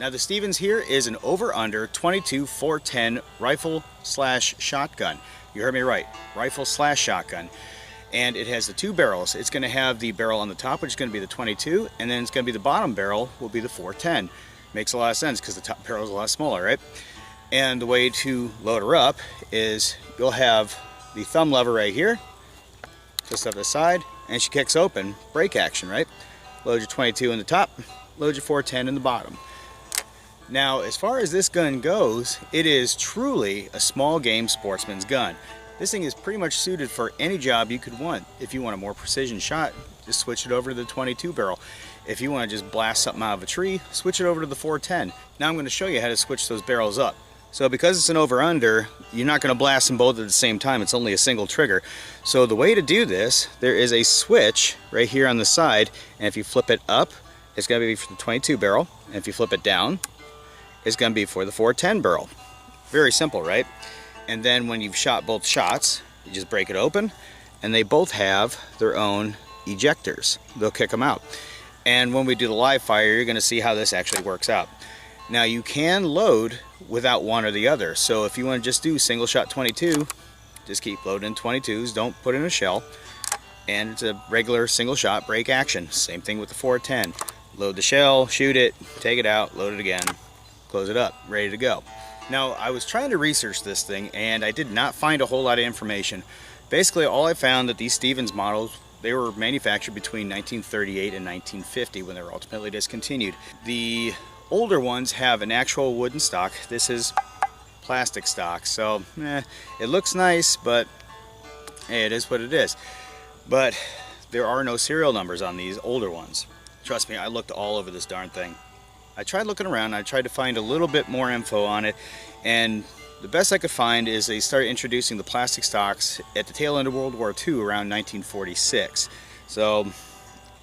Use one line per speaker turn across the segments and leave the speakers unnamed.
Now the Stevens here is an over-under 22 410 rifle/shotgun. You heard me right, rifle/shotgun. And it has the two barrels. It's going to have the barrel on the top, which is going to be the 22, and then it's going to be the bottom barrel will be the 410. Makes a lot of sense because the top barrel is a lot smaller, right? And the way to load her up is you'll have the thumb lever right here, just up the side, and she kicks open, brake action, right? Load your 22 in the top, load your 410 in the bottom. Now, as far as this gun goes, it is truly a small game sportsman's gun. This thing is pretty much suited for any job you could want. If you want a more precision shot, just switch it over to the 22 barrel. If you want to just blast something out of a tree, switch it over to the 410. Now I'm going to show you how to switch those barrels up. So because it's an over-under, you're not going to blast them both at the same time. It's only a single trigger. So the way to do this, there is a switch right here on the side, and if you flip it up, it's going to be for the 22 barrel, and if you flip it down, it's going to be for the 410 barrel. Very simple, right? And then when you've shot both shots, you just break it open, and they both have their own ejectors. They'll kick them out. And when we do the live fire, you're going to see how this actually works out. Now you can load without one or the other. So if you want to just do single shot 22, just keep loading 22s, don't put in a shell. And it's a regular single shot break action. Same thing with the 410. Load the shell, shoot it, take it out, load it again, close it up, ready to go. Now, I was trying to research this thing and I did not find a whole lot of information. Basically, all I found that these Stevens models, they were manufactured between 1938 and 1950 when they were ultimately discontinued. The older ones have an actual wooden stock. This is plastic stock, so it looks nice, but hey, it is what it is. But there are no serial numbers on these older ones. Trust me, I looked all over this darn thing. I tried looking around, I tried to find a little bit more info on it, and the best I could find is they started introducing the plastic stocks at the tail end of World War II around 1946. So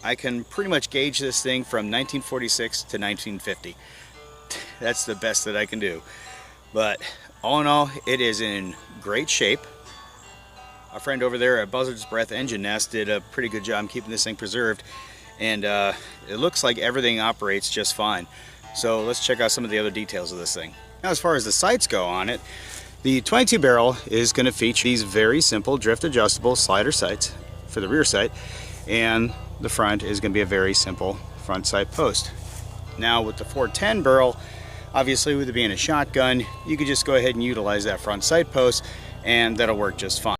I can pretty much gauge this thing from 1946 to 1950. That's the best that I can do. But all in all, it is in great shape. Our friend over there at Buzzard's Breath Engine Nest did a pretty good job keeping this thing preserved. And it looks like everything operates just fine. So let's check out some of the other details of this thing. Now, as far as the sights go on it, the 22 barrel is going to feature these very simple drift adjustable slider sights for the rear sight, and the front is going to be a very simple front sight post. Now with the 410 barrel, obviously with it being a shotgun, you could just go ahead and utilize that front sight post and that'll work just fine.